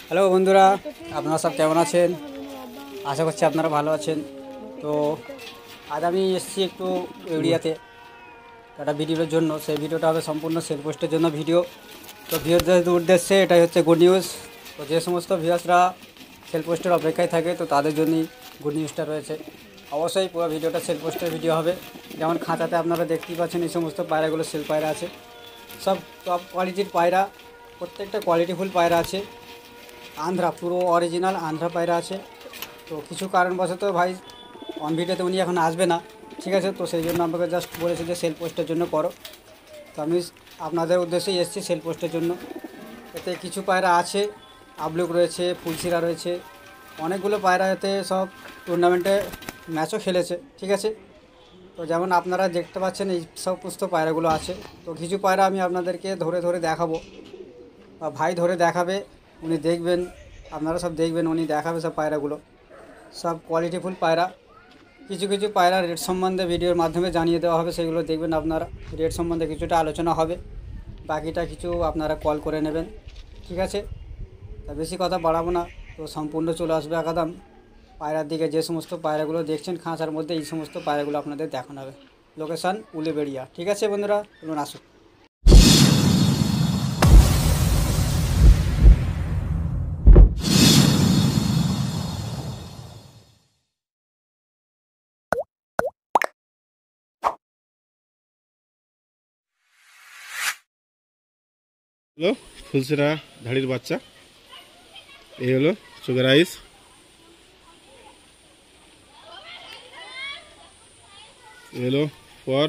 Hello বন্ধুরা, আপনারা সব কেমন আছেন? আশা করছি আপনারা ভালো আছেন। তো আজ আমি এসেছি একটু এরিয়াতে একটা ভিডিওর জন্য। সেই ভিডিওটা হবে সম্পূর্ণ সেল পোস্টের জন্য ভিডিও। তো ভিউয়ারদের উদ্দেশ্যে এটাই হচ্ছে গুড নিউজ। তো যে সমস্ত ভিউয়ার্সরা সেল পোস্টের অপেক্ষায় থাকে, তো তাদের জন্যই গুড নিউজটা রয়েছে। অবশ্যই পুরো ভিডিওটা সেল পোস্টের ভিডিও হবে। যেমন খাঁচাতে আপনারা দেখতেই পাচ্ছেন এই সমস্ত পায়রাগুলো সেল পায়রা আছে, সব টপ কোয়ালিটির পায়রা, প্রত্যেকটা কোয়ালিটিফুল পায়রা আছে। আন্ধ্রা, পুরো অরিজিনাল আন্ধ্রা পায়রা আছে। তো কিছু কারণবশত ভাই অন ভিডিওতে উনি এখন আসবে না, ঠিক আছে? তো সেই জন্য আমাকে জাস্ট বলেছে যে সেল পোস্টের জন্য করো। তো আমি আপনাদের উদ্দেশ্যেই এসেছি সেল পোস্টের জন্য। এতে কিছু পায়রা আছে, আবলুক রয়েছে, ফুলশিরা রয়েছে, অনেকগুলো পায়রা এতে সব টুর্নামেন্টে ম্যাচও খেলেছে, ঠিক আছে? তো যেমন আপনারা দেখতে পাচ্ছেন এই সব পুস্ত পায়রাগুলো আছে। তো কিছু পায়রা আমি আপনাদেরকে ধরে ধরে দেখাবো, বা ভাই ধরে দেখাবে, উনি দেখবেন, আপনারা সব দেখবেন, উনি দেখাবে সব পায়রাগুলো, সব কোয়ালিটিফুল পায়রা। কিছু কিছু পায়রা রেট সম্বন্ধে ভিডিওর মাধ্যমে জানিয়ে দেওয়া হবে, সেগুলো দেখবেন আপনারা। রেট সম্বন্ধে কিছুটা আলোচনা হবে, বাকিটা কিছু আপনারা কল করে নেবেন, ঠিক আছে? তা বেশি কথা বাড়াবো না, তো সম্পূর্ণ চলে আসবে একদম পায়রার দিকে। যে সমস্ত পায়রাগুলো দেখছেন খাঁচার মধ্যে, এই সমস্ত পায়রাগুলো আপনাদের দেখানো হবে। লোকেশান উলেবেড়িয়া, ঠিক আছে বন্ধুরা? চলুন আসুন। হলো ফুলসেরা ধাড়ির বাচ্চা। এই হলো সুগার আইস। এই হলো পর।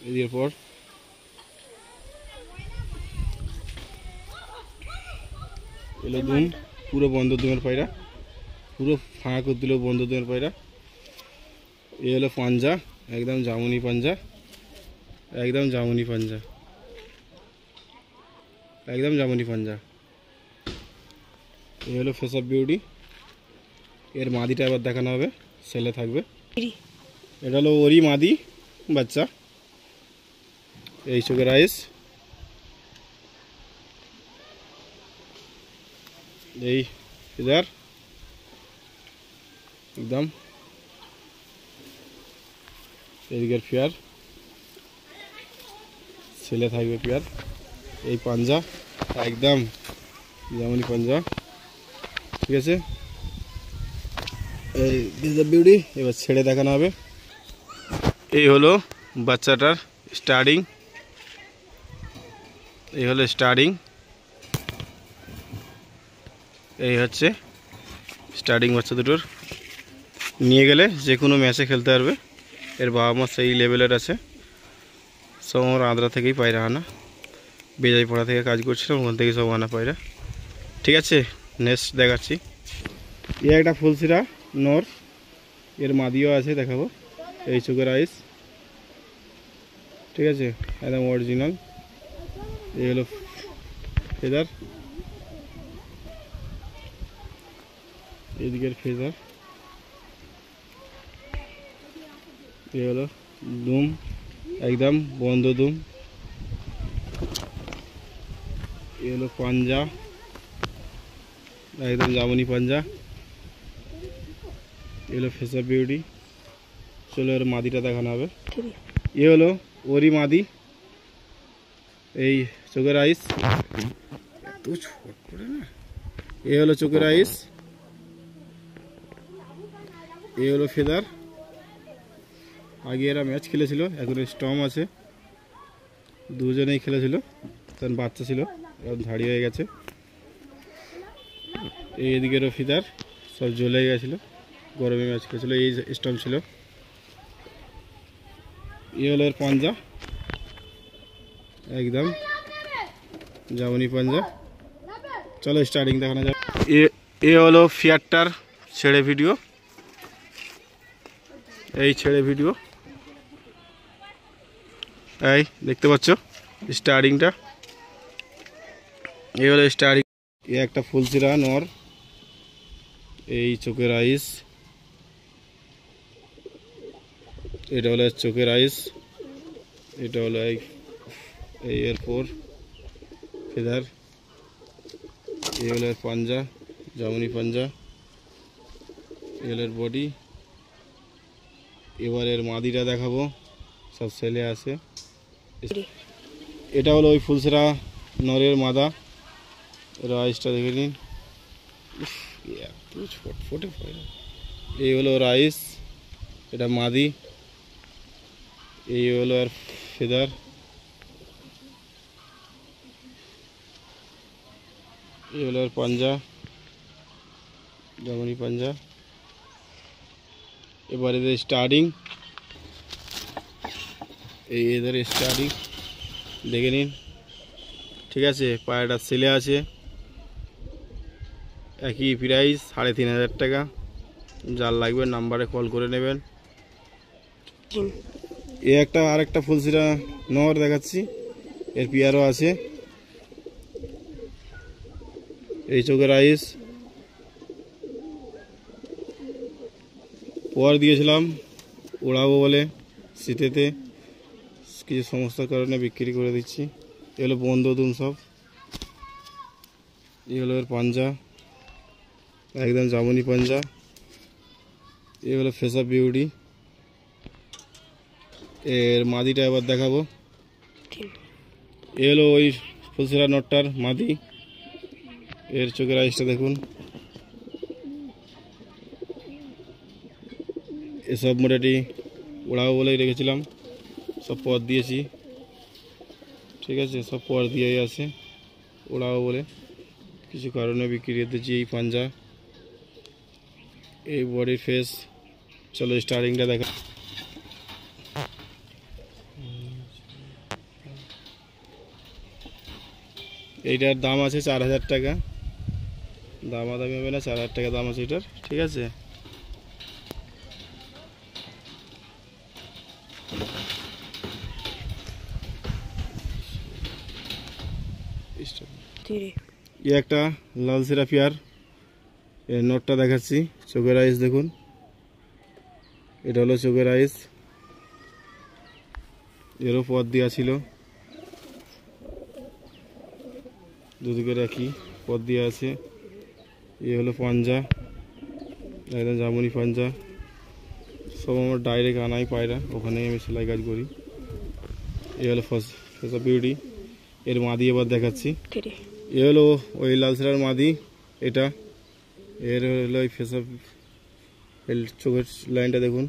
এদিকে পর। এলো দুম, পুরো বন্ধ দুমের পায়রা, পুরো ফাঁকা করে দিল বন্ধ দুমের পায়রা। এই হলো পাঞ্জা, একদম জামুনি পাঞ্জা, একদম জামুনি পাঞ্জা, একদম জামুনি পাঞ্জা। এই হলো ফেস অফ বিউটি। এর মাদিটা এবার দেখানো হবে, সেলে থাকবে। এটা হলো ওরই মাদি বাচ্চা। এই সুগার আইস, এই ইধার একদম এদিকের পেয়ার, ছেলে থাকবে পেয়ার। এই পাঞ্জা একদম যেমনই পাঞ্জা, ঠিক আছে? এই বিউটি এবার ছেড়ে দেখানো হবে। এই হলো বাচ্চাটার স্টার্টিং, এই হলো স্টার্টিং, এই হচ্ছে স্টার্টিং বাচ্চা দুটোর। নিয়ে গেলে যে কোনো ম্যাচে খেলতে পারবে। এর বাবা মা সেই লেভেলের আছে। সব আমার আদ্রা থেকেই পায়রা আনা, বেজাই পড়া থেকে কাজ করছিলাম, ওখান থেকে সব আনা পায়রা, ঠিক আছে? নেক্সট দেখাচ্ছি। এ একটা ফুলসিরা নর, এর মাদিও আছে, দেখাবো। এই সুগার আইস, ঠিক আছে? একদম অরিজিনাল। এই হলো ফেদার, এদিকের ফেদার। এই হলো দুম, একদম বন্ধ দুম। এই হলো পাঞ্জা, একদম জামুনি পাঞ্জা। এই হলো ফেস অফ বিউটি। চলো এর মাদিটা দেখানো হবে। এ হলো ওরই মাদি, এই চোখের আইস। এত ছোট করে না। এ হলো চোখের আইস, এ হলো ফেদার। আগে এরা ম্যাচ খেলেছিল, এখন স্টম আছে। দুজনেই খেলেছিল, তখন বাচ্চা ছিল, এখন ধাড়ি হয়ে গেছে। এই এদিকেরও ফিদার, সব জ্বলে গেছিলো, গরমে ম্যাচ খেলেছিল, এই স্টম ছিল। এ হলো এর পাঞ্জা, একদম জামুনি পাঞ্জা। চলো স্টার্টিং দেখানো যাবে। এ হলো ফিয়ারটার ছেড়ে ভিডিও, এই ছেড়ে ভিডিও, এই দেখতে পাচ্ছ স্টার্টিংটা। এই হলো স্টার্টিং। এ একটা ফুলসিরা নর, এই চোখের আইস, এটা হলো চোখের আইস। এটা হলো এই এর ফোর ফেদার, এই হলো এর পাঞ্জা, জামুনি পাঞ্জা, এই হলো এর বডি। এবার এর মাদিটা দেখাবো, সব সেলে আছে। এটা হলো ওই ফুলসেরা নরের মাদা, এর আইসটা দেখে নিন, ফোটে। এই হলো রাইস, এটা মাদি, এই হলো আর ফেদার, এই হলো আর পাঞ্জা, জামুনি পাঞ্জা। এবার এদের স্টার্টিং, এই এদের স্টার্টিং দেখে নিন, ঠিক আছে। পায়রাটা সেলে আছে, একই প্রাইস 3500 টাকা। যার লাগবে নাম্বারে কল করে নেবেন। আরেকটা ফুলসিরা নর দেখাচ্ছি, এর পিয়ারও আছে। এই চোখের আইস পর দিয়েছিলাম ওড়াবো বলে, শীতেতে কিছু সমস্যার কারণে বিক্রি করে দিচ্ছি। এগুলো বন্ধ দুম সব। এই হলো এর পাঞ্জা, একদম জামুনি পাঞ্জা। এই হলো ফেস অফ বিউটি। এর মাদিটা এবার দেখাবো। এ হলো ওই ফুলসেরা নটটার মাদি, এর চোখের আইসটা দেখুন। এসব মোটামুটি ওড়াবো বলেই রেখেছিলাম, সব পর দিয়েছি, ঠিক আছে। সব পর দিয়েই আছে, ওড়াবো বলে কিছু কারণে বিক্রি দিচ্ছি। এই পাঞ্জা, এই বডির ফেস। চলো স্টার্টিংটা দেখা। এইটার দাম আছে 4000 টাকা, দামাদামি হবে না, 4000 টাকা দাম আছে এটার, ঠিক আছে। একটা লাল সেরাফিয়ার, এর নটটা দেখাচ্ছি। চোখের আইস দেখুন, এটা হলো চোখের আইস, এরও পথ দেওয়া ছিল, দুদিকের একই পথ দেওয়া আছে। এ হলো পাঞ্জা, একদম জামুনি পাঞ্জা। সব আমার ডাইরেক্ট আনাই পায়রা, ওখানেই আমি সেলাই কাজ করি। এ হলো ফেস অফ বিউটি, এর মাদি এবার দেখাচ্ছি। এ হলো ওই লালসেরার মাদি, এটা এর হলো ওই ফেস অফ, চোখের লাইনটা দেখুন।